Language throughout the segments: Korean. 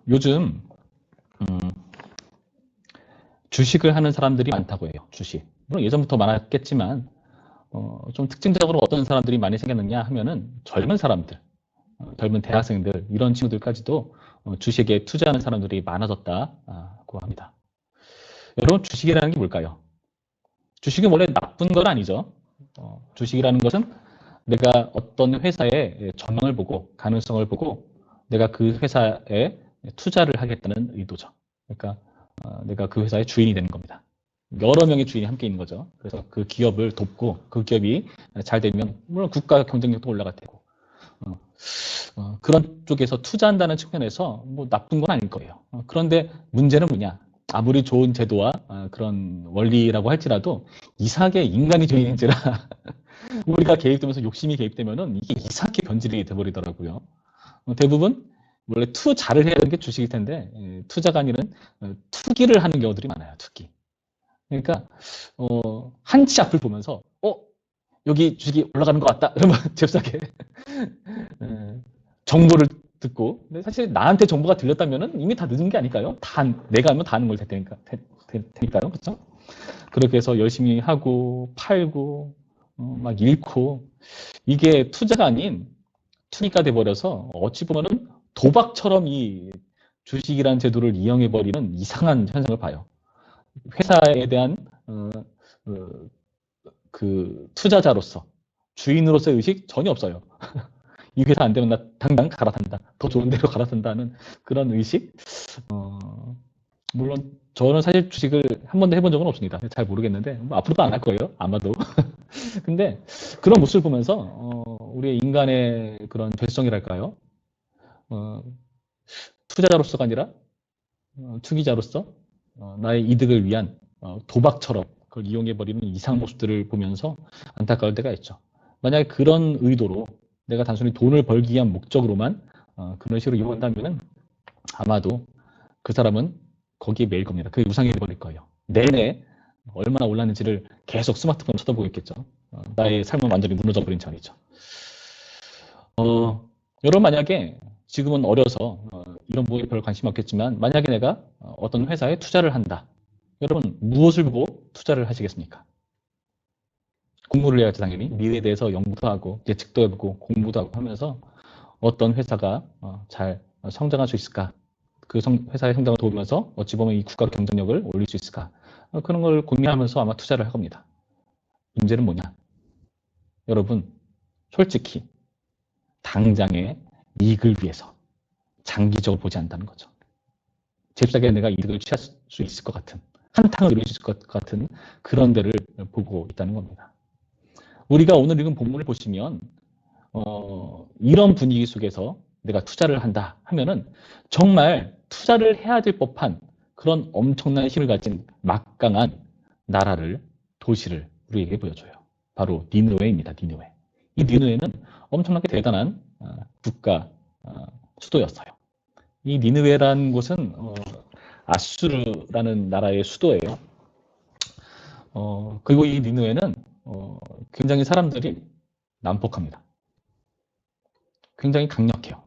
요즘 음, 주식을 하는 사람들이 많다고 해요. 주식. 물론 예전부터 많았겠지만 좀 특징적으로 어떤 사람들이 많이 생겼느냐 하면은 젊은 사람들, 젊은 대학생들 이런 친구들까지도 주식에 투자하는 사람들이 많아졌다고 합니다. 여러분 주식이라는 게 뭘까요? 주식은 원래 나쁜 건 아니죠. 주식이라는 것은 내가 어떤 회사의 전망을 보고 가능성을 보고 내가 그 회사에 투자를 하겠다는 의도죠. 그러니까 내가 그 회사의 주인이 되는 겁니다. 여러 명의 주인이 함께 있는 거죠. 그래서 그 기업을 돕고 그 기업이 잘 되면 물론 국가 경쟁력도 올라갈 테고 어, 그런 쪽에서 투자한다는 측면에서 뭐 나쁜 건 아닐 거예요. 그런데 문제는 뭐냐? 아무리 좋은 제도와 그런 원리라고 할지라도 이상하게 인간이 주인인지라 우리가 개입되면서 욕심이 개입되면은 이게 이상하게 변질이 돼버리더라고요. 대부분 원래 투자를 해야 되는 게 주식일 텐데 투자가 아니라 투기를 하는 경우들이 많아요. 투기. 그러니까 한치 앞을 보면서 여기 주식이 올라가는 것 같다. 그러면 잽싸게 정보를 듣고 근데 사실 나한테 정보가 들렸다면은 이미 다 늦은 게 아닐까요? 다 내가 하면 다 아는 걸 테니까요. 그렇죠? 그렇게 해서 열심히 하고 팔고 막 잃고 이게 투자가 아닌 투기가 돼버려서 어찌 보면은 도박처럼 이 주식이라는 제도를 이용해버리는 이상한 현상을 봐요. 회사에 대한 어, 그 투자자로서 주인으로서의 의식 전혀 없어요. 이 회사 안 되면 나 당장 갈아탄다. 더 좋은 데로 갈아탄다는 그런 의식. 물론 저는 사실 주식을 한 번도 해본 적은 없습니다. 잘 모르겠는데 뭐 앞으로도 안 할 거예요. 아마도. 근데 그런 모습을 보면서 우리의 인간의 그런 죄성이랄까요? 어, 투자자로서가 아니라 투기자로서 나의 이득을 위한 도박처럼 그걸 이용해버리는 이상 모습들을 보면서 안타까울 때가 있죠. 만약에 그런 의도로 내가 단순히 돈을 벌기 위한 목적으로만 그런 식으로 이용한다면 아마도 그 사람은 거기에 매일 겁니다. 그게 우상이 되버릴 거예요. 내내 얼마나 올랐는지를 계속 스마트폰 쳐다보고 있겠죠. 나의 삶은 완전히 무너져버린 참이죠. 여러분 만약에 지금은 어려서 이런 부분에 별 관심 없겠지만 만약에 내가 어떤 회사에 투자를 한다. 여러분 무엇을 보고 투자를 하시겠습니까? 공부를 해야지 당연히 미래에 대해서 연구도 하고 예측도 해보고 공부도 하고 하면서 어떤 회사가 잘 성장할 수 있을까? 그 회사의 성장을 도우면서 어찌 보면 이 국가 경쟁력을 올릴 수 있을까? 그런 걸 고민하면서 아마 투자를 할 겁니다. 문제는 뭐냐? 여러분 솔직히 당장의 이익을 위해서 장기적으로 보지 않는다는 거죠. 잽싸게 내가 이득을 취할 수 있을 것 같은 한탕을 이룰 수 있을 것 같은 그런 데를 보고 있다는 겁니다. 우리가 오늘 읽은 본문을 보시면 이런 분위기 속에서 내가 투자를 한다 하면은 정말 투자를 해야 될 법한 그런 엄청난 힘을 가진 막강한 나라를 도시를 우리에게 보여줘요. 바로 니느웨입니다. 니느웨. 이 니느웨는 엄청나게 대단한 국가 수도였어요. 이 니느웨라는 곳은 아수르라는 나라의 수도예요. 그리고 이 니느웨는 굉장히 사람들이 난폭합니다. 굉장히 강력해요.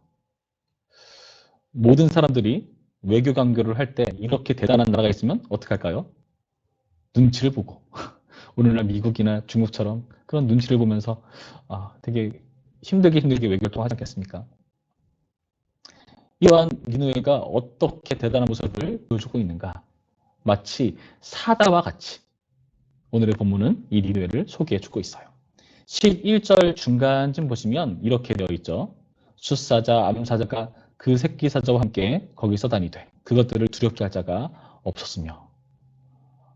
모든 사람들이 외교 관계를 할 때 이렇게 대단한 나라가 있으면 어떻게 할까요? 눈치를 보고 오늘날 미국이나 중국처럼 그런 눈치를 보면서 되게 힘들게 외교를 통하지 않겠습니까? 이러한 니느웨가 어떻게 대단한 모습을 보여주고 있는가? 마치 사자와 같이 오늘의 본문은 이 니느웨를 소개해주고 있어요. 11절 중간쯤 보시면 이렇게 되어 있죠. 숫사자, 암사자가 그 새끼 사자와 함께 거기서 다니되 그것들을 두렵게 할 자가 없었으며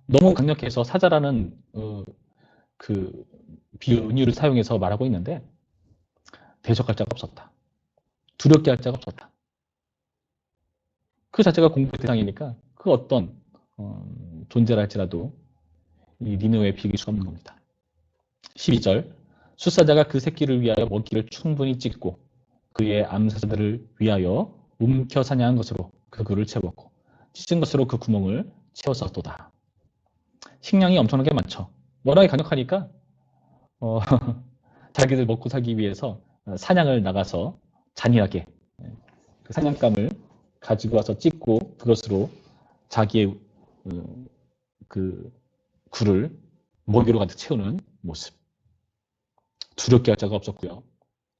너무 강력해서 사자라는 그 비유를 사용해서 말하고 있는데 대적할 자가 없었다. 두렵게 할 자가 없었다. 그 자체가 공부의 대상이니까 그 어떤 존재라 할지라도 이 니느웨에 비길 수가 없는 겁니다. 12절 숫사자가 그 새끼를 위하여 먹이를 충분히 찢고 그의 암사자들을 위하여 움켜 사냥한 것으로 그 굴을 채웠고 찢은 것으로 그 구멍을 채웠었도다. 식량이 엄청나게 많죠. 워낙에 강력하니까 자기들 먹고 살기 위해서 사냥을 나가서 잔인하게 그 사냥감을 가지고 와서 찢고 그것으로 자기의 그 굴을 먹이로 가득 채우는 모습. 두렵게 할 자가 없었고요.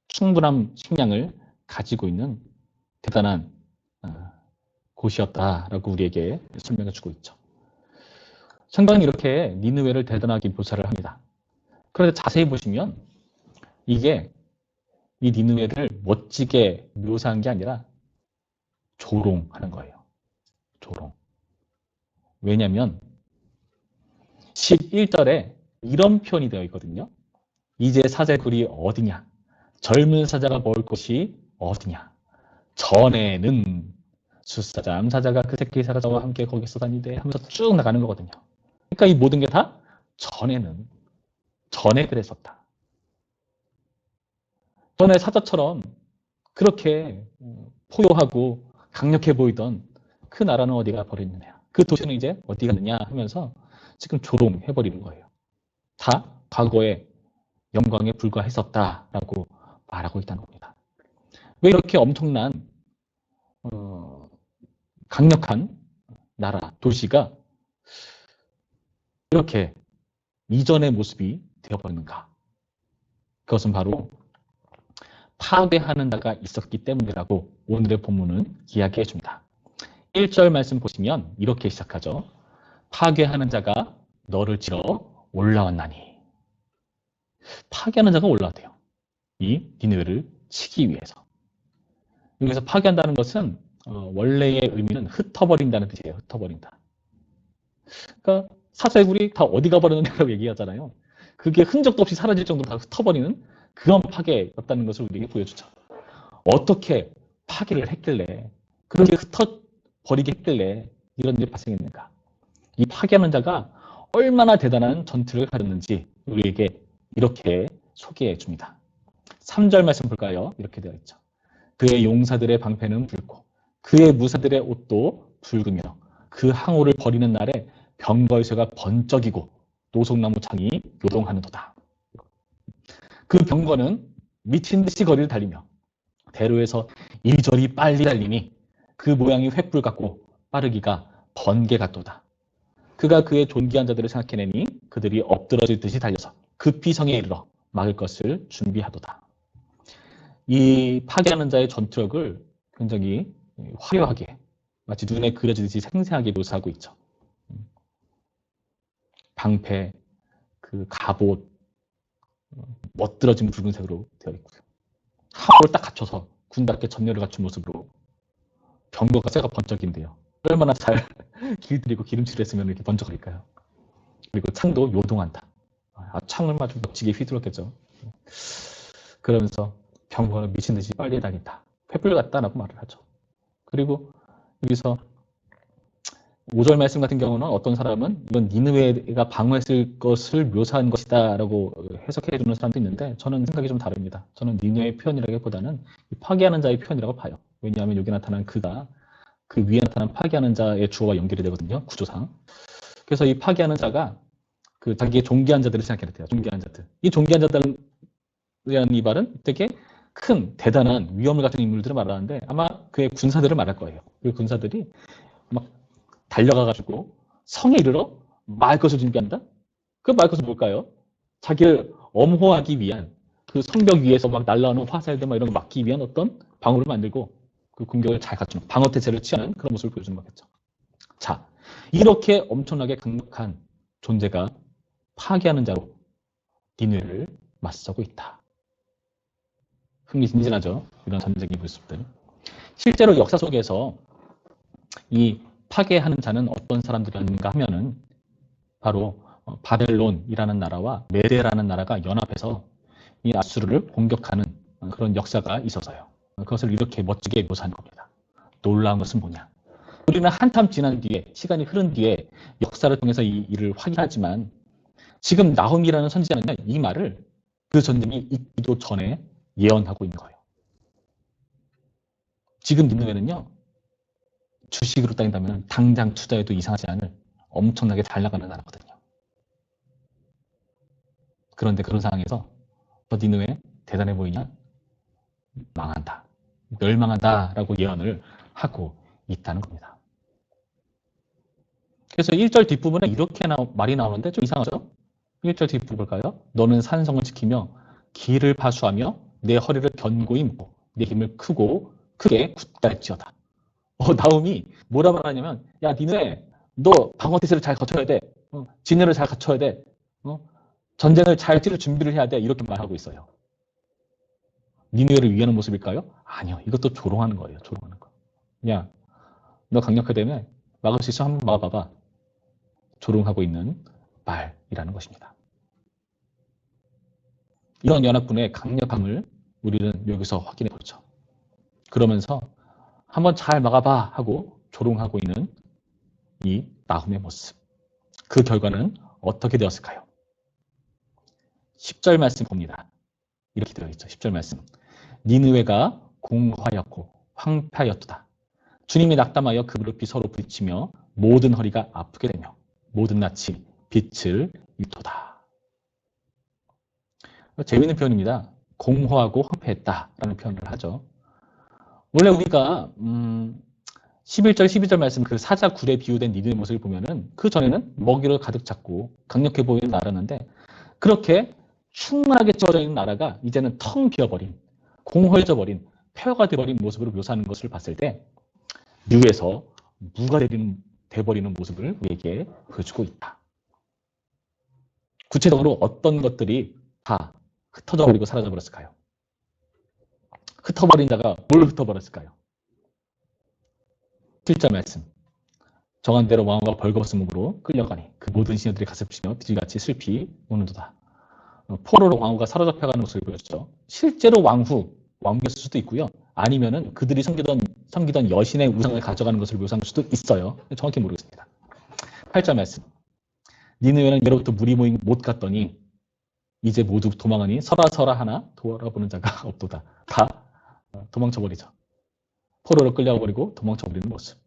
충분한 식량을 가지고 있는 대단한 곳이었다라고 우리에게 설명해 주고 있죠. 성경은 이렇게 니느웨를 대단하게 묘사를 합니다. 그런데 자세히 보시면 이게 이 니느웨를 멋지게 묘사한 게 아니라 조롱하는 거예요. 조롱. 왜냐하면 11절에 이런 표현이 되어 있거든요. 이제 사자의 굴이 어디냐? 젊은 사자가 먹을 곳이 어디냐? 전에는 숫사자, 암사자가 그 새끼 사자와 함께 거기서 다니되 하면서 쭉 나가는 거거든요. 그러니까 이 모든 게 다 전에 그랬었다. 전에 사자처럼 그렇게 포효하고 강력해 보이던 그 나라는 어디가 버렸느냐. 그 도시는 이제 어디 갔느냐 하면서 지금 조롱해버리는 거예요. 다 과거의 영광에 불과했었다라고 말하고 있다는 겁니다. 왜 이렇게 엄청난 강력한 나라, 도시가 이렇게 이전의 모습이 되어버리는가? 그것은 바로 파괴하는 자가 있었기 때문이라고 오늘의 본문은 이야기해 줍니다. 1절 말씀 보시면 이렇게 시작하죠. 파괴하는 자가 너를 치러 올라왔나니. 파괴하는 자가 올라왔대요. 이 니느웨를 치기 위해서. 여기서 파괴한다는 것은 원래의 의미는 흩어버린다는 뜻이에요. 흩어버린다. 그러니까 사자굴이 다 어디 가버렸느냐고 얘기하잖아요. 그게 흔적도 없이 사라질 정도로 다 흩어버리는 그런 파괴였다는 것을 우리에게 보여주죠. 어떻게 파괴를 했길래 그렇게 흩어버리게 했길래 이런 일이 발생했는가. 이 파괴하는 자가 얼마나 대단한 전투를 가졌는지 우리에게 이렇게 소개해 줍니다. 3절 말씀 볼까요? 이렇게 되어 있죠. 그의 용사들의 방패는 붉고 그의 무사들의 옷도 붉으며 그 항우를 버리는 날에 병거의쇠가 번쩍이고 노송나무 창이 요동하는도다. 그 병거는 미친 듯이 거리를 달리며 대로에서 이리저리 빨리 달리니 그 모양이 횃불 같고 빠르기가 번개 같도다. 그가 그의 존귀한 자들을 생각해내니 그들이 엎드러질 듯이 달려서 급히 성에 이르러 막을 것을 준비하도다. 이 파괴하는 자의 전투력을 굉장히 화려하게 마치 눈에 그려지듯이 생생하게 묘사하고 있죠. 방패, 그 갑옷, 멋들어진 붉은색으로 되어 있고요. 하울을 딱 갖춰서 군답게 전열을 갖춘 모습으로 병거가 쇠가 번쩍인데요. 얼마나 잘 길들이고 기름칠을 했으면 이렇게 번쩍거릴까요? 그리고 창도 요동한다. 창을 마주 멋지게 휘두르겠죠. 그러면서 병거는 미친 듯이 빨리 다닌다. 횃불 같다라고 말을 하죠. 그리고 여기서 5절 말씀 같은 경우는 어떤 사람은 이건 니느웨가 방어했을 것을 묘사한 것이다 라고 해석해 주는 사람도 있는데 저는 생각이 좀 다릅니다. 저는 니느웨의 표현이라기보다는 파괴하는 자의 표현이라고 봐요. 왜냐하면 여기 나타난 그가 그 위에 나타난 파괴하는 자의 주어와 연결이 되거든요. 구조상. 그래서 이 파괴하는 자가 그 자기의 존귀한 자들을 생각해야 돼요. 존귀한 자들. 이 존귀한 자들에 대한 이 말은 되게 큰 대단한 위험을 갖춘 인물들을 말하는데 아마 그의 군사들을 말할 거예요. 그 군사들이 막 달려가가지고 성에 이르러 말 것을 준비한다? 그 말 것은 뭘까요? 자기를 엄호하기 위한 그 성벽 위에서 막 날라오는 화살들 막 이런 거 막기 위한 어떤 방어를 만들고 그 공격을 잘 갖추는 방어태세를 취하는 그런 모습을 보여주는 거겠죠. 자, 이렇게 엄청나게 강력한 존재가 파괴하는 자로 니느웨를 맞서고 있다. 흥미진진하죠? 이런 전쟁의 모습들. 실제로 역사 속에서 이 파괴하는 자는 어떤 사람들이었는가 하면은 바로 바벨론이라는 나라와 메대라는 나라가 연합해서 이 아수르를 공격하는 그런 역사가 있어서요. 그것을 이렇게 멋지게 묘사한 겁니다. 놀라운 것은 뭐냐? 우리는 한참 지난 뒤에 시간이 흐른 뒤에 역사를 통해서 이 일을 확인하지만 지금 나훔이라는 선지자는요. 이 말을 그 전쟁이 있기도 전에 예언하고 있는 거예요. 지금 니느웨는요. 주식으로 따진다면 당장 투자해도 이상하지 않을 엄청나게 잘 나가는 나라거든요. 그런데 그런 상황에서 저 니느웨 대단해 보이냐? 망한다. 멸망한다 라고 예언을 하고 있다는 겁니다. 그래서 1절 뒷부분에 이렇게 말이 나오는데 좀 이상하죠? 1절 뒷부분 볼까요? 너는 산성을 지키며 길을 파수하며 내 허리를 견고히 묶고 내 힘을 크게 굳갈지어다. 나움이 뭐라 말하냐면 야 니네 너 방어태세를 잘 갖춰야 돼. 진열을 잘 갖춰야 돼. 전쟁을 잘 치를 준비를 해야 돼. 이렇게 말하고 있어요. 니네를 위하는 모습일까요? 아니요. 이것도 조롱하는 거예요. 조롱하는 거. 야, 너 강력하다며 막을 수 있어? 한번 막아봐봐. 조롱하고 있는 말이라는 것입니다. 이런 연합군의 강력함을 우리는 여기서 확인해 보죠. 그러면서 한번 잘 막아봐 하고 조롱하고 있는 이 나훔의 모습. 그 결과는 어떻게 되었을까요? 10절 말씀 봅니다. 이렇게 되어 있죠. 10절 말씀. 니느웨가 공허하였고 황폐하였도다. 주님이 낙담하여 그 무릎이 서로 부딪히며 모든 허리가 아프게 되며 모든 낯이 빛을 잃도다. 재미있는 표현입니다. 공허하고 황폐했다라는 표현을 하죠. 원래 우리가 11절, 12절 말씀 그 사자 굴에 비유된 니느웨 모습을 보면은 그 전에는 먹이를 가득 잡고 강력해 보이는 나라였는데 그렇게 충만하게 지어져 있는 나라가 이제는 텅 비어버린 공허해져 버린 폐허가 돼버린 모습으로 묘사하는 것을 봤을 때 뮤에서 무가 돼버리는 모습을 우리에게 보여주고 있다. 구체적으로 어떤 것들이 다 흩어져 버리고 사라져 버렸을까요? 흩어버린 자가 뭘 흩어버렸을까요? 7절 말씀. 정한 대로 왕후가 벌거벗음으로 끌려가니 그 모든 시녀들이 가슴 치며 비질같이 슬피 우는도다. 포로로 왕후가 사로잡혀가는 모습을 보여주죠. 실제로 왕후였을 수도 있고요. 아니면은 그들이 섬기던 여신의 우상을 가져가는 것을 묘사할 수도 있어요. 정확히 모르겠습니다. 8절 말씀. 니느웨는 예로부터 무리 모임 못 갔더니 이제 모두 도망하니 서라 하나 돌아보는 자가 없도다. 다 도망쳐버리죠. 포로로 끌려버리고 도망쳐버리는 모습.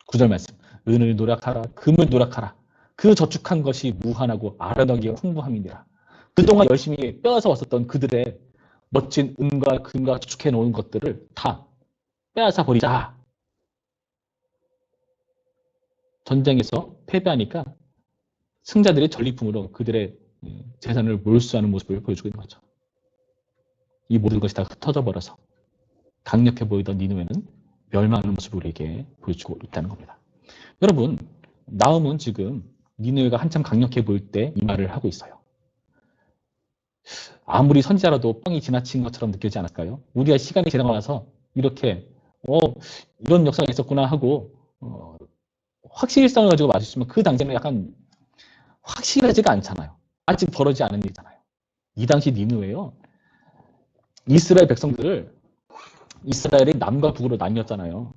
9절 말씀. 은을 노력하라 금을 노력하라. 그 저축한 것이 무한하고 아련하기에 풍부함이니라. 그동안 열심히 빼앗아 왔었던 그들의 멋진 은과 금과 저축해 놓은 것들을 다 빼앗아 버리자. 전쟁에서 패배하니까 승자들이 전리품으로 그들의 재산을 몰수하는 모습을 보여주고 있는 거죠. 이 모든 것이 다 흩어져 버려서 강력해 보이던 니느웨는 멸망하는 모습을 우리에게 보여주고 있다는 겁니다. 여러분, 나훔은 지금 니느웨가 한참 강력해 보일 때 이 말을 하고 있어요. 아무리 선지자라도 뻥이 지나친 것처럼 느껴지지 않을까요? 우리가 시간이 지나고 나서 이렇게 이런 역사가 있었구나 하고 확실성을 가지고 마주치면 그 당시에는 약간 확실하지가 않잖아요. 아직 벌어지지 않은 일이잖아요. 이 당시 니느웨요. 이스라엘 백성들을 이스라엘이 남과 북으로 나뉘었잖아요.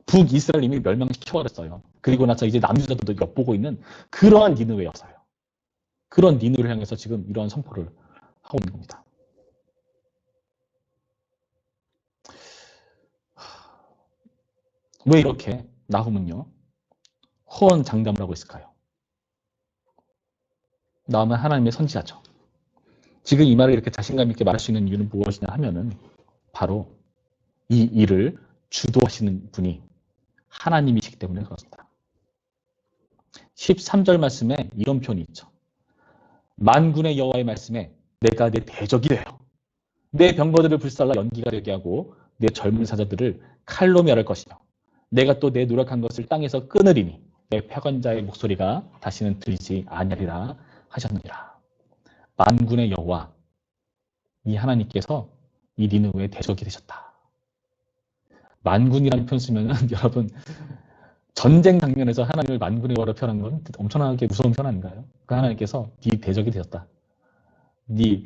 북이스라엘 이미 멸망시켜버렸어요. 그리고 나서 이제 남유다도 엿보고 있는 그러한 니느웨였어요. 그런 니느웨를 향해서 지금 이러한 선포를 하고 있는 겁니다. 왜 이렇게 나훔은요 호언장담을 하고 있을까요? 나훔은 하나님의 선지자죠. 지금 이 말을 이렇게 자신감 있게 말할 수 있는 이유는 무엇이냐 하면은 바로 이 일을 주도하시는 분이 하나님이시기 때문에 그렇습니다. 13절 말씀에 이런 표현이 있죠. 만군의 여호와의 말씀에 내가 내 대적이 되어 내 병거들을 불살라 연기가 되게 하고 내 젊은 사자들을 칼로 멸할 것이며 내가 또 내 노력한 것을 땅에서 끊으리니 내 패건자의 목소리가 다시는 들리지 아니하리라 하셨느니라. 만군의 여호와, 이 하나님께서 이 니느웨의 대적이 되셨다. 만군이라는 표현 쓰면은 여러분 전쟁 장면에서 하나님을 만군의 여호와로 표현한 건 엄청나게 무서운 표현 아닌가요? 그 하나님께서 네 대적이 되셨다. 네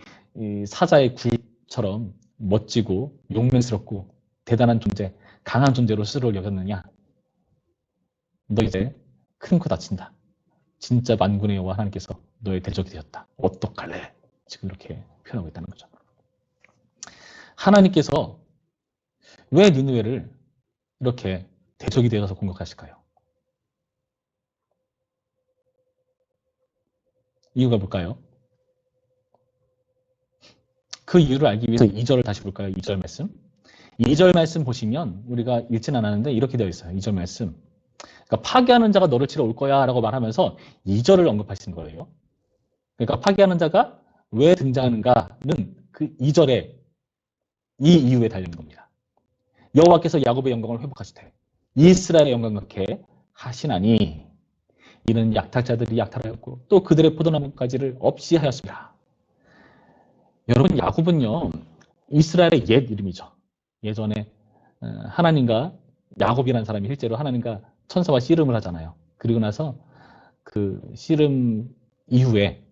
사자의 굴처럼 멋지고 용맹스럽고 대단한 존재, 강한 존재로 스스로를 여겼느냐? 너 이제 큰 코 다친다. 진짜 만군의 여호와 하나님께서 너의 대적이 되었다. 어떡할래? 지금 이렇게 표현하고 있다는 거죠. 하나님께서 왜 니느웨를 이렇게 대적이 되어서 공격하실까요? 이유가 뭘까요? 그 이유를 알기 위해서 2절을 다시 볼까요? 2절 말씀. 2절 말씀 보시면 우리가 읽진 않았는데 이렇게 되어 있어요. 2절 말씀. 그러니까 파괴하는 자가 너를 치러 올 거야 라고 말하면서 2절을 언급하시는 거예요. 그러니까 파괴하는 자가 왜 등장하는가는 그 2절에 이 이유에 달리는 겁니다. 여호와께서 야곱의 영광을 회복하시되 이스라엘의 영광을 갖게 하시나니 이는 약탈자들이 약탈하였고 또 그들의 포도나무까지를 없이 하였습니다. 여러분, 야곱은요 이스라엘의 옛 이름이죠. 예전에 하나님과 야곱이라는 사람이 실제로 하나님과 천사와 씨름을 하잖아요. 그리고 나서 그 씨름 이후에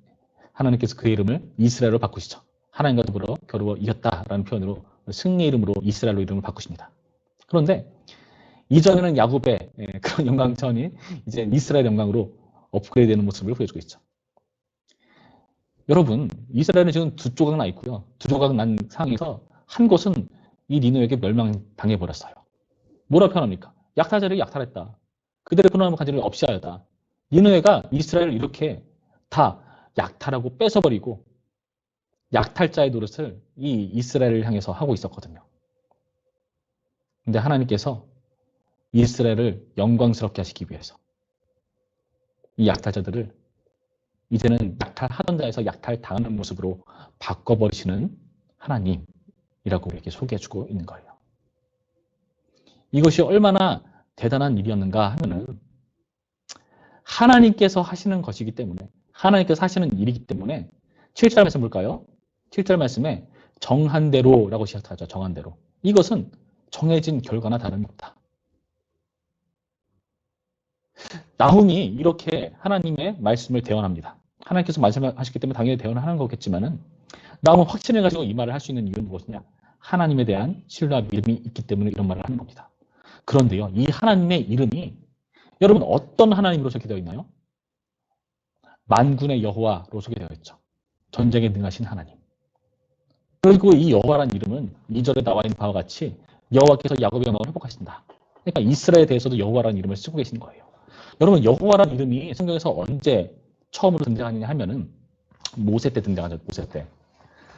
하나님께서 그의 이름을 이스라엘로 바꾸시죠. 하나님과 더불어 겨루어 이겼다라는 표현으로 승리의 이름으로 이스라엘로 이름을 바꾸십니다. 그런데 이전에는 야곱의 그런 영광천이 이제 이스라엘 영광으로 업그레이드되는 모습을 보여주고 있죠. 여러분, 이스라엘은 지금 두 조각 나 있고요. 두 조각 난 상황에서 한 곳은 이 니느웨에게 멸망당해버렸어요. 뭐라 표현합니까? 약탈자를 약탈했다. 그들의 포도나무 가지를 없이 하였다. 니느웨가 이스라엘을 이렇게 다 약탈하고 뺏어버리고 약탈자의 노릇을 이 이스라엘을 향해서 하고 있었거든요. 근데 하나님께서 이스라엘을 영광스럽게 하시기 위해서 이 약탈자들을 이제는 약탈하던 자에서 약탈당하는 모습으로 바꿔버리시는 하나님이라고 우리에게 소개해주고 있는 거예요. 이것이 얼마나 대단한 일이었는가 하면은 하나님께서 하시는 것이기 때문에 하나님께서 하시는 일이기 때문에 7절 말씀 볼까요? 7절 말씀에 정한 대로라고 시작하죠. 정한 대로. 이것은 정해진 결과나 다름이 없다. 나훔이 이렇게 하나님의 말씀을 대언합니다. 하나님께서 말씀하셨기 때문에 당연히 대언하는 거겠지만은 나훔은 확신을 가지고 이 말을 할 수 있는 이유는 무엇이냐? 하나님에 대한 신뢰와 믿음이 있기 때문에 이런 말을 하는 겁니다. 그런데요, 이 하나님의 이름이 여러분 어떤 하나님으로 소개되어 있나요? 만군의 여호와로 소개되어 있죠. 전쟁에 능하신 하나님. 그리고 이 여호와라는 이름은 2절에 나와 있는 바와 같이 여호와께서 야곱의 영광을 회복하신다. 그러니까 이스라엘에 대해서도 여호와라는 이름을 쓰고 계신 거예요. 여러분, 여호와라는 이름이 성경에서 언제 처음으로 등장하느냐 하면은 모세 때 등장하죠. 모세 때.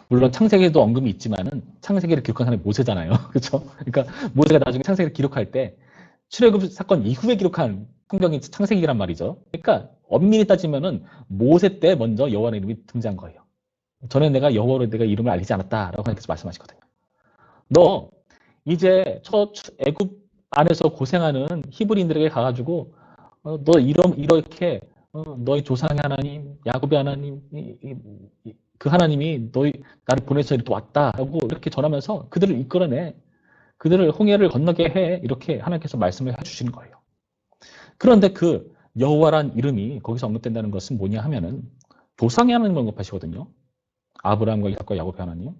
물론 창세기에도 언급이 있지만은 창세기를 기록한 사람이 모세잖아요. 그렇죠? 그러니까 모세가 나중에 창세기를 기록할 때 출애굽 사건 이후에 기록한 성경이 창세기란 말이죠. 그러니까 엄밀히 따지면은 모세 때 먼저 여호와라는 이름이 등장한 거예요. 전에 내가 여호와로 내가 이름을 알리지 않았다라고 하나님께서 말씀하시거든요. 너 이제 저 애굽 안에서 고생하는 히브리인들에게 가가지고 너 이렇게 너희 조상의 하나님, 야곱의 하나님, 그 하나님이 너희 나를 보내서 이렇게 왔다라고 이렇게 전하면서 그들을 이끌어내, 그들을 홍해를 건너게 해, 이렇게 하나님께서 말씀을 해주시는 거예요. 그런데 그 여호와란 이름이 거기서 언급된다는 것은 뭐냐 하면은 조상의 하나님을 언급하시거든요. 아브라함과 이삭과 야곱의 하나님.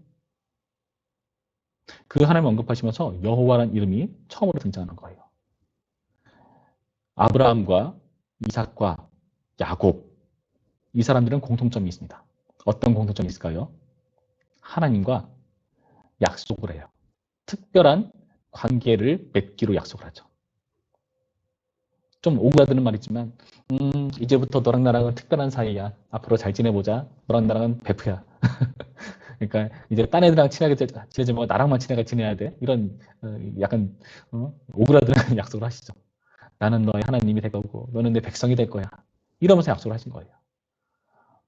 그 하나님을 언급하시면서 여호와란 이름이 처음으로 등장하는 거예요. 아브라함과 이삭과 야곱, 이 사람들은 공통점이 있습니다. 어떤 공통점이 있을까요? 하나님과 약속을 해요. 특별한 관계를 맺기로 약속을 하죠. 좀 오그라드는 말이지만 이제부터 너랑 나랑은 특별한 사이야. 앞으로 잘 지내보자. 너랑 나랑은 베프야. 그러니까 이제 딴 애들랑 친하게 지내지 말고 나랑만 친하게 지내야 돼. 이런 약간 오그라드는 약속을 하시죠. 나는 너의 하나님이 될 거고 너는 내 백성이 될 거야. 이러면서 약속을 하신 거예요.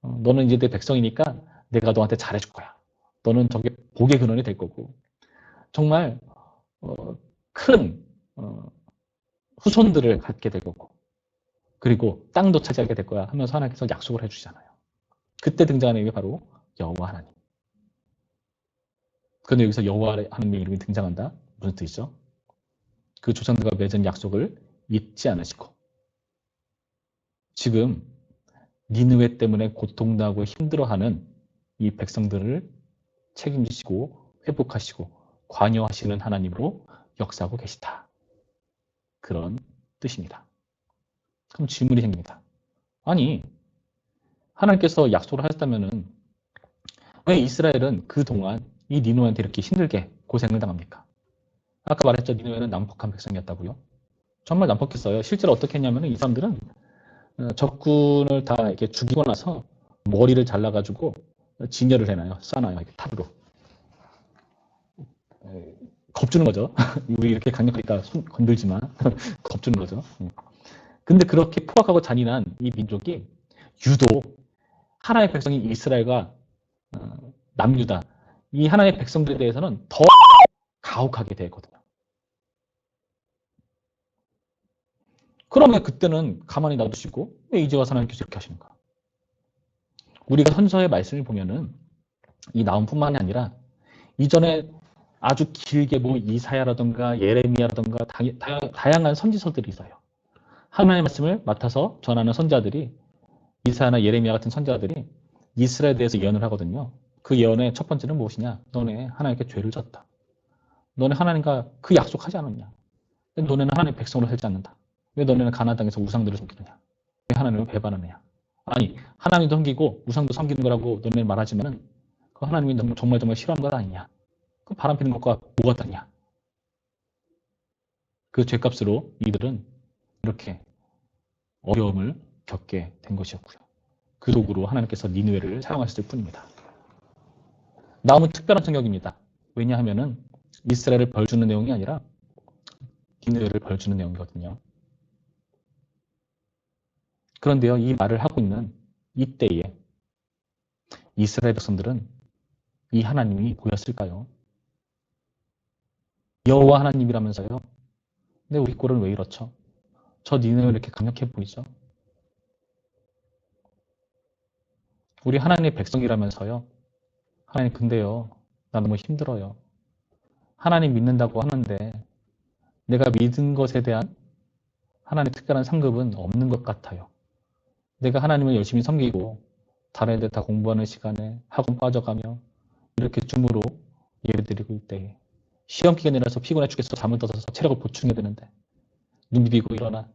너는 이제 내 백성이니까 내가 너한테 잘해줄 거야. 너는 저게 복의 근원이 될 거고 정말 큰 후손들을 갖게 될 거고 그리고 땅도 차지하게 될 거야 하면서 하나님께서 약속을 해주시잖아요. 그때 등장하는 이름이 바로 여호와 하나님. 그런데 여기서 여호와 하나님의 이름이 등장한다? 무슨 뜻이죠? 그 조상들과 맺은 약속을 잊지 않으시고 지금 니느웨 때문에 고통나고 힘들어하는 이 백성들을 책임지시고 회복하시고 관여하시는 하나님으로 역사하고 계시다. 그런 뜻입니다. 그럼 질문이 생깁니다. 아니, 하나님께서 약속을 하셨다면은 왜 이스라엘은 그동안 이 니느웨한테 이렇게 힘들게 고생을 당합니까? 아까 말했죠. 니느웨는 난폭한 백성이었다고요. 정말 난폭했어요. 실제로 어떻게 했냐면 이 사람들은 적군을 다 이렇게 죽이고 나서 머리를 잘라가지고 진열을 해놔요. 싸놔요. 이렇게 탑으로. 겁주는 거죠. 우리 이렇게 강력하니까 손 건들지 마. 겁주는 거죠. 근데 그렇게 포악하고 잔인한 이 민족이 유독 하나의 백성이 이스라엘과 남유다, 이 하나의 백성들에 대해서는 더 가혹하게 되거든요. 그러면 그때는 가만히 놔두시고 왜 이제 와서 하나님께서 이렇게 하시는가? 우리가 선서의 말씀을 보면은 이 나움뿐만이 아니라 이전에 아주 길게 뭐 이사야라든가 예레미야라든가 다양한 선지서들이 있어요. 하나님의 말씀을 맡아서 전하는 선지자들이, 이사야나 예레미야 같은 선지자들이 이스라엘에 대해서 예언을 하거든요. 그 예언의 첫 번째는 무엇이냐? 너네 하나님께 죄를 졌다. 너네 하나님과 그 약속하지 않았냐? 너네는 하나님의 백성으로 살지 않는다. 왜 너네는 가나안 땅에서 우상들을 섬기느냐? 왜 하나님을 배반하느냐? 아니, 하나님도 섬기고 우상도 섬기는 거라고 너네는 말하지만은 그 하나님이 정말 싫어하는 것 아니냐? 그 바람 피는 것과 뭐가 다르냐? 그 죄값으로 이들은 이렇게 어려움을 겪게 된 것이었고요. 그 도구로 하나님께서 니느웨를 사용하셨을 뿐입니다. 나움은 특별한 성격입니다. 왜냐하면은 이스라엘을 벌주는 내용이 아니라 니느웨를 벌주는 내용이거든요. 그런데요, 이 말을 하고 있는 이때에 이스라엘 백성들은 이 하나님이 보였을까요? 여호와 하나님이라면서요. 근데 우리 꼴은 왜 이렇죠? 저 니느웨가 이렇게 강력해 보이죠? 우리 하나님의 백성이라면서요. 하나님 근데요, 나 너무 힘들어요. 하나님 믿는다고 하는데 내가 믿은 것에 대한 하나님의 특별한 상급은 없는 것 같아요. 내가 하나님을 열심히 섬기고 다른 애들 다 공부하는 시간에 학원 빠져가며 이렇게 줌으로 예배드리고 있대. 시험 기간이라서 피곤해 죽겠어. 잠을 떠서 체력을 보충해야 되는데 눈 비비고 일어나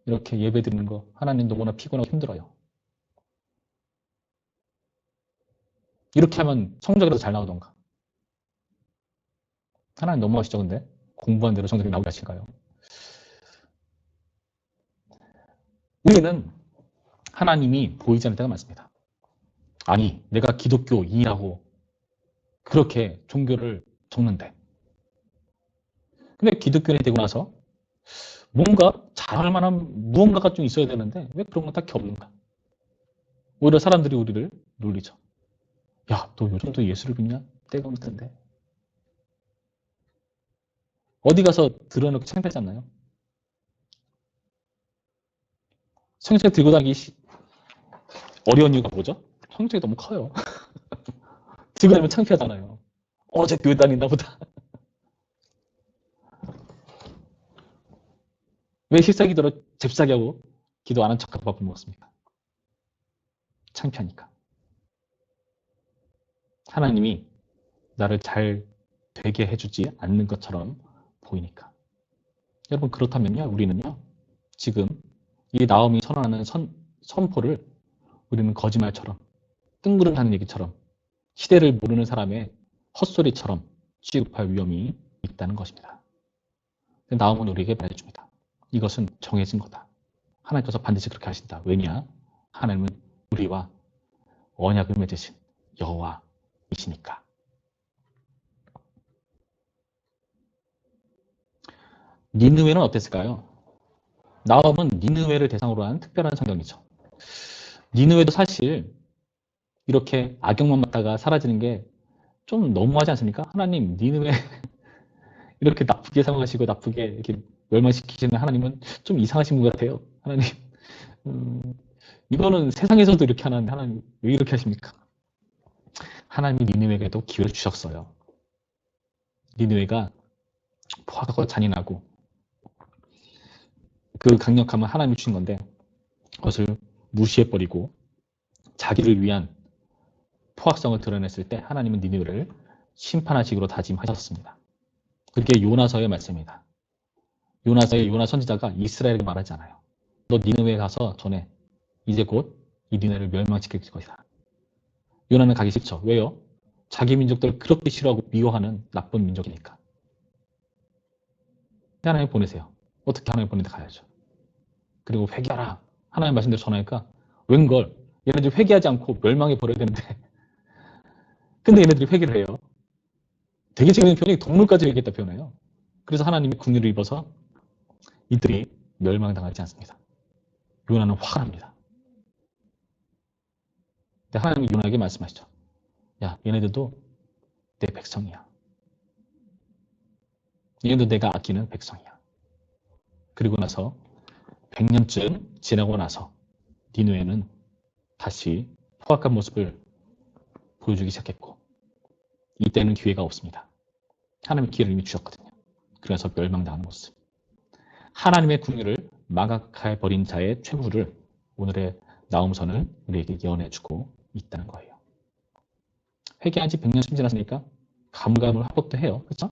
이렇게 예배드리는 거 하나님 너무나 피곤하고 힘들어요. 이렇게 하면 성적이라도 잘 나오던가. 하나님 너무하시죠, 근데? 공부한 대로 성적이 나오게 하실까요? 우리는 하나님이 보이지 않을 때가 많습니다. 아니, 내가 기독교인이라고 그렇게 종교를 적는데. 근데 기독교인이 되고 나서 뭔가 잘할 만한 무언가가 좀 있어야 되는데 왜 그런 건 딱히 없는가? 오히려 사람들이 우리를 놀리죠. 야, 너 요즘도 예수를 믿냐? 때가 올 텐데. 어디 가서 드러놓고 창피하지 않나요? 성경 들고 다니기 어려운 이유가 뭐죠? 성경이 너무 커요. 들고 다니면 창피하잖아요. 쟤 교회 다닌다 보다. 왜 실사기도로 잽싸게 하고 기도 안 한 척하고 밥을 먹었습니까? 창피하니까. 하나님이 나를 잘 되게 해주지 않는 것처럼 보이니까. 여러분 그렇다면요, 우리는요, 지금 이 나옴이 선언하는 선포를 우리는 거짓말처럼, 뜬구름하는 얘기처럼, 시대를 모르는 사람의 헛소리처럼 취급할 위험이 있다는 것입니다. 나옴은 우리에게 말해줍니다. 이것은 정해진 거다. 하나님께서 반드시 그렇게 하신다. 왜냐? 하나님은 우리와 언약을 맺으신 여호와이시니까. 니느웨는 어땠을까요? 나옴은 니느웨를 대상으로 한 특별한 성경이죠. 니느웨도 사실 이렇게 악역만 맡다가 사라지는 게 좀 너무하지 않습니까? 하나님, 니느웨 이렇게 나쁘게 사용하시고 나쁘게 이렇게 멸망시키시는 하나님은 좀 이상하신 것 같아요. 하나님, 이거는 세상에서도 이렇게 하는데 하나님 왜 이렇게 하십니까? 하나님이 니느웨에게도 기회를 주셨어요. 니느웨가 포악하고 잔인하고 그 강력함은 하나님이 주신 건데 그것을 무시해버리고 자기를 위한 포악성을 드러냈을 때 하나님은 니느웨를 심판하시기로 다짐하셨습니다. 그게 요나서의 말씀입니다. 요나서의 요나 선지자가 이스라엘에게 말하지 않아요. 너 니느웨에 가서 전해. 이제 곧 이 니느웨를 멸망시킬 것이다. 요나는 가기 싫죠. 왜요? 자기 민족들을 그렇게 싫어하고 미워하는 나쁜 민족이니까. 하나님 보내세요. 어떻게 하나님 보내는데 가야죠. 그리고 회개하라. 하나님 말씀대로 전하니까 웬걸 얘네들이 회개하지 않고 멸망해 버려야 되는데 근데 얘네들이 회개를 해요. 되게 재밌는 표현이 동물까지 얘기했다 표현해요. 그래서 하나님이 긍휼을 입어서 이들이 멸망당하지 않습니다. 요나는 화가 납니다. 근데 하나님이 요나에게 말씀하시죠. 야, 얘네들도 내 백성이야. 얘네도 내가 아끼는 백성이야. 그리고 나서 100년쯤 지나고 나서 니누에는 다시 포악한 모습을 보여주기 시작했고 이때는 기회가 없습니다. 하나님의 기회를 이미 주셨거든요. 그래서 멸망당하는 모습. 하나님의 궁유를 망각해버린 자의 최후를 오늘의 나음서는 우리에게 예언해주고 있다는 거예요. 회개한 지 100년쯤 지났으니까 가물가물 합법도 해요. 그렇죠?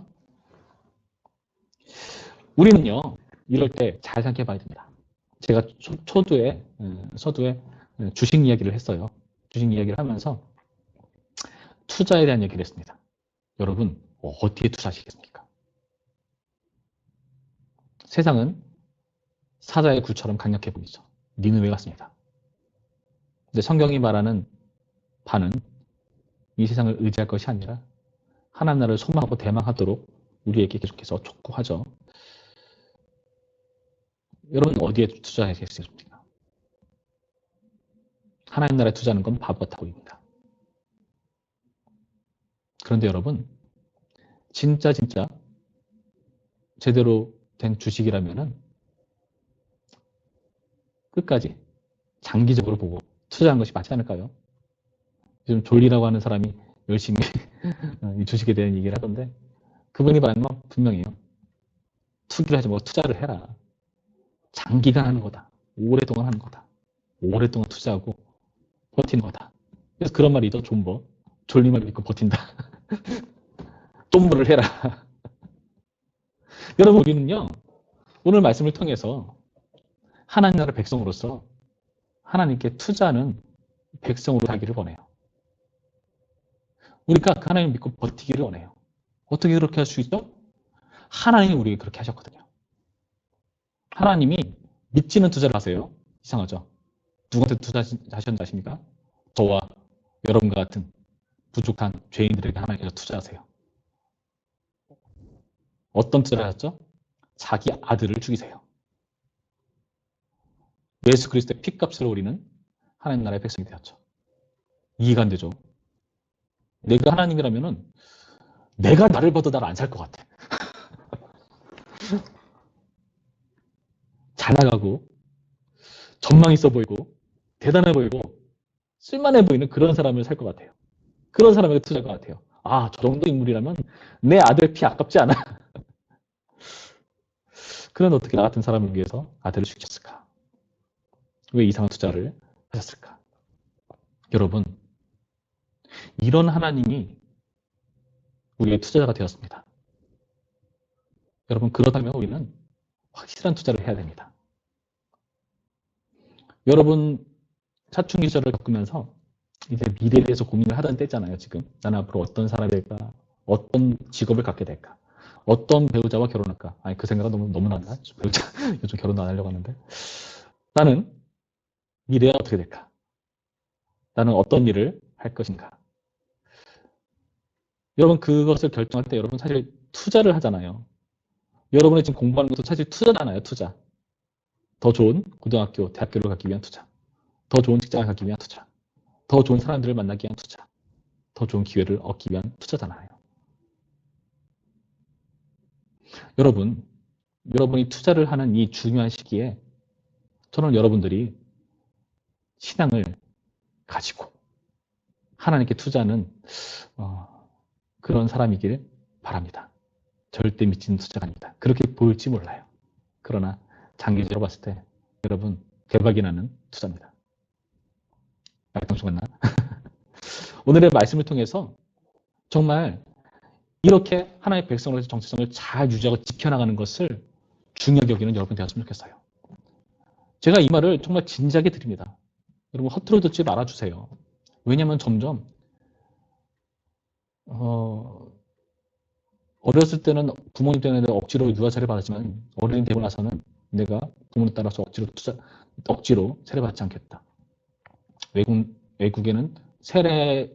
우리는요. 이럴 때 잘 생각해 봐야 됩니다. 제가 서두에 주식 이야기를 했어요. 주식 이야기를 하면서 투자에 대한 얘기를 했습니다. 여러분 어디에 투자하시겠습니까? 세상은 사자의 굴처럼 강력해 보이죠. 니느웨 같습니다. 근데 성경이 말하는 바는 이 세상을 의지할 것이 아니라 하나님 나라를 소망하고 대망하도록 우리에게 계속해서 촉구하죠. 여러분 어디에 투자하시겠습니까? 하나님 나라에 투자하는 건 바보 같아 보입니다. 그런데 여러분 진짜 제대로 된 주식이라면은 끝까지 장기적으로 보고 투자하는 것이 맞지 않을까요? 요즘 졸리라고 하는 사람이 열심히 이 주식에 대한 얘기를 하던데 그분이 말하는 건 분명해요. 투기를 하지 말고 투자를 해라. 장기간 하는 거다. 오랫동안 하는 거다. 오랫동안 투자하고 버티는 거다. 그래서 그런 말이죠. 존버. 졸림을 믿고 버틴다. 존버를 해라. 여러분 우리는요. 오늘 말씀을 통해서 하나님 나라 백성으로서 하나님께 투자하는 백성으로 살기를 원해요. 우리가 그 하나님을 믿고 버티기를 원해요. 어떻게 그렇게 할 수 있죠? 하나님이 우리에게 그렇게 하셨거든요. 하나님이 믿지는 투자를 하세요. 이상하죠? 누구한테 투자하셨는지 아십니까? 저와 여러분과 같은 부족한 죄인들에게 하나님께서 투자하세요. 어떤 투자를 하셨죠? 자기 아들을 죽이세요. 예수 그리스도의 피값을 우리는 하나님 나라의 백성이 되었죠. 이해가 안 되죠? 내가 하나님이라면은 내가 나를 봐도 나를 안 살 것 같아. 잘 나가고 전망 있어 보이고 대단해 보이고 쓸만해 보이는 그런 사람을 살 것 같아요. 그런 사람에게 투자할 것 같아요. 아, 저 정도 인물이라면 내 아들 피 아깝지 않아. 그런 어떻게 나 같은 사람을 위해서 아들을 죽였을까? 왜 이상한 투자를 하셨을까? 여러분, 이런 하나님이 우리의 투자자가 되었습니다. 여러분, 그렇다면 우리는 확실한 투자를 해야 됩니다. 여러분, 사춘기 시절을 겪으면서 이제 미래에 대해서 고민을 하던 때잖아요, 지금. 나는 앞으로 어떤 사람이 될까? 어떤 직업을 갖게 될까? 어떤 배우자와 결혼할까? 아니, 그 생각은 너무 난다. 배우자, 요즘 결혼도 안 하려고 하는데. 나는 미래가 어떻게 될까? 나는 어떤 일을 할 것인가? 여러분, 그것을 결정할 때 여러분 사실 투자를 하잖아요. 여러분이 지금 공부하는 것도 사실 투자잖아요, 투자. 더 좋은 고등학교, 대학교를 가기 위한 투자. 더 좋은 직장을 가기 위한 투자. 더 좋은 사람들을 만나기 위한 투자. 더 좋은 기회를 얻기 위한 투자잖아요. 여러분이 투자를 하는 이 중요한 시기에 저는 여러분들이 신앙을 가지고 하나님께 투자하는 그런 사람이길 바랍니다. 절대 미치는 투자가 아닙니다. 그렇게 보일지 몰라요. 그러나 장기적으로 봤을 때 여러분 대박이 나는 투자입니다. 말씀 죽었나? 오늘의 말씀을 통해서 정말 이렇게 하나님의 백성으로서 정체성을 잘 유지하고 지켜나가는 것을 중요하게 여기는 여러분 되었으면 좋겠어요. 제가 이 말을 정말 진지하게 드립니다. 여러분 허투루 듣지 말아주세요. 왜냐하면 점점 어렸을 때는 부모님 때문에 내가 억지로 유아세를 받았지만 어른이 되고 나서는 내가 부모님 따라서 억지로 세례받지 않겠다. 외국에는 세례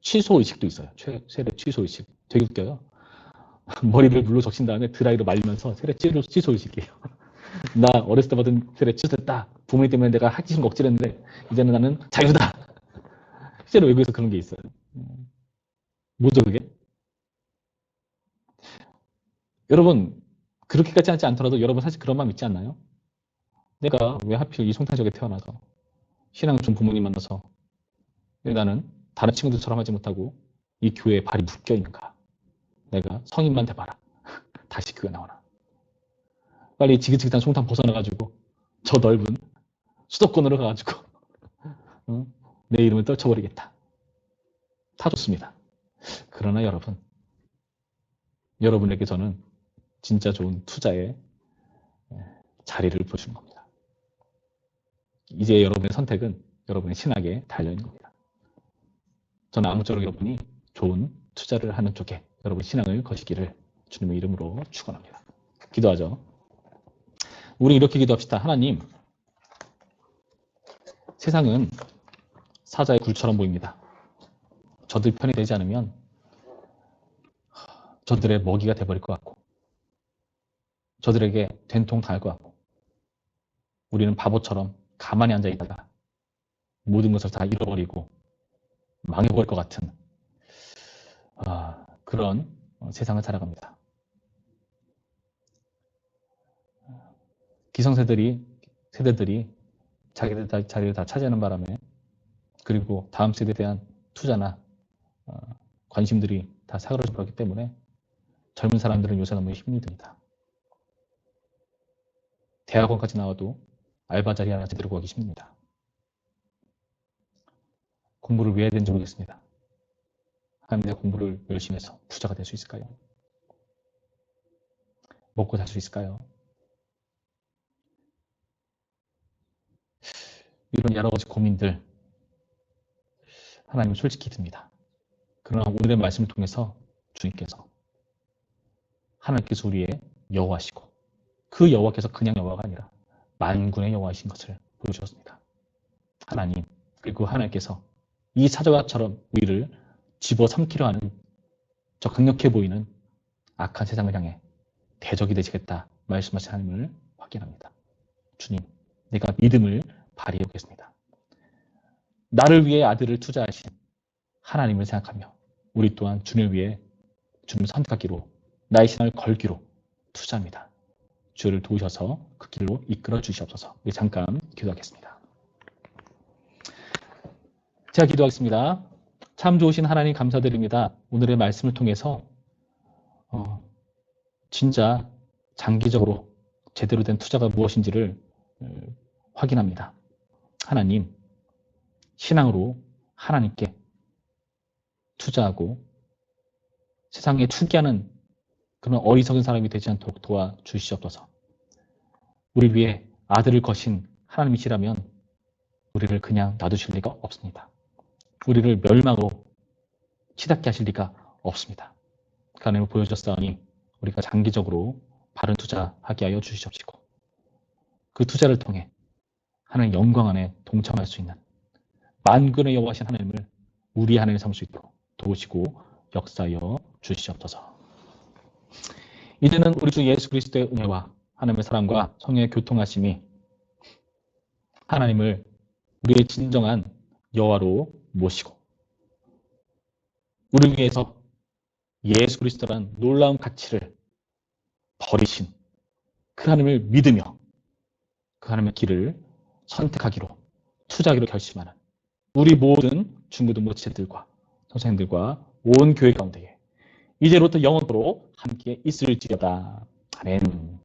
취소 의식도 있어요. 세례 취소 의식. 되게 웃겨요. 머리를 물로 적신 다음에 드라이로 말리면서 세례 취소시켜요. 나 어렸을 때 받은 세례 취소했다. 부모님 때문에 내가 하기 싫은 거 억지로 했는데 이제는 나는 자유다. 실제로 외국에서 그런 게 있어요. 뭐죠 그게? 여러분 그렇게까지 하지 않더라도 여러분 사실 그런 마음 있지 않나요? 내가 왜 하필 이 송탄지역에 태어나서 신앙 좀 부모님 만나서 왜 나는 다른 친구들처럼 하지 못하고 이 교회에 발이 묶여 있는가? 내가 성인만 돼봐라. 다시 교회 나오나? 빨리 지긋지긋한 송탄 벗어나가지고 저 넓은 수도권으로 가가지고 내 이름을 떨쳐버리겠다. 다 좋습니다. 그러나 여러분, 여러분에게 저는 진짜 좋은 투자의 자리를 보여주는 겁니다. 이제 여러분의 선택은 여러분의 신학에 달려있는 겁니다. 저는 아무쪼록 여러분이 좋은 투자를 하는 쪽에 여러분 신앙을 거시기를 주님의 이름으로 축원합니다. 기도하죠. 우리 이렇게 기도합시다. 하나님, 세상은 사자의 굴처럼 보입니다. 저들 편이 되지 않으면 저들의 먹이가 돼버릴 것 같고 저들에게 된통 당할 것 같고 우리는 바보처럼 가만히 앉아있다가 모든 것을 다 잃어버리고 망해버릴 것 같은 그런 세상을 살아갑니다. 기성세대들이 자기들 자리를 다 차지하는 바람에 그리고 다음 세대에 대한 투자나 관심들이 다 사그러져 버렸기 때문에 젊은 사람들은 요새 너무 힘듭니다. 대학원까지 나와도 알바 자리 하나 제대로 구하기 힘듭니다. 공부를 왜 해야 되는지 모르겠습니다. 하나님, 내 공부를 열심히 해서 부자가 될 수 있을까요? 먹고 살 수 있을까요? 이런 여러 가지 고민들 하나님 솔직히 듭니다. 그러나 오늘의 말씀을 통해서 주님께서 하나님께서 우리의 여호와시고 그 여호와께서 그냥 여호와가 아니라 만군의 여호와이신 것을 보여주셨습니다. 하나님, 그리고 하나님께서 이 사자와처럼 우리를 집어삼키려 하는 저 강력해 보이는 악한 세상을 향해 대적이 되시겠다 말씀하신 하나님을 확인합니다. 주님, 내가 믿음을 발휘해 보겠습니다. 나를 위해 아들을 투자하신 하나님을 생각하며 우리 또한 주님을 위해 주님을 선택하기로 나의 신앙을 걸기로 투자합니다. 주를 도우셔서 그 길로 이끌어 주시옵소서. 우리 잠깐 기도하겠습니다. 제가 기도하겠습니다. 참 좋으신 하나님 감사드립니다. 오늘의 말씀을 통해서 진짜 장기적으로 제대로 된 투자가 무엇인지를 확인합니다. 하나님, 신앙으로 하나님께 투자하고 세상에 투기하는 그런 어리석은 사람이 되지 않도록 도와주시옵소서. 우리를 위해 아들을 거신 하나님이시라면 우리를 그냥 놔두실 리가 없습니다. 우리를 멸망으로 치닫게 하실 리가 없습니다. 그 하나님을 보여주셨사오니 우리가 장기적으로 바른 투자하게 하여 주시옵시고 그 투자를 통해 하나님 영광 안에 동참할 수 있는 만군의 여호와신 하나님을 우리 하나님 삼을 수 있도록 도우시고 역사하여 주시옵소서. 이제는 우리 주 예수 그리스도의 은혜와 하나님의 사랑과 성령의 교통하심이 하나님을 우리의 진정한 여호와로 모시고 우리를 위해서 예수 그리스도란 놀라운 가치를 버리신 그 하나님을 믿으며 그 하나님의 길을 선택하기로 투자하기로 결심하는 우리 모든 중고등 모체들과 선생님들과 온 교회 가운데에 이제로부터 영원토록 함께 있을지어다. 아멘.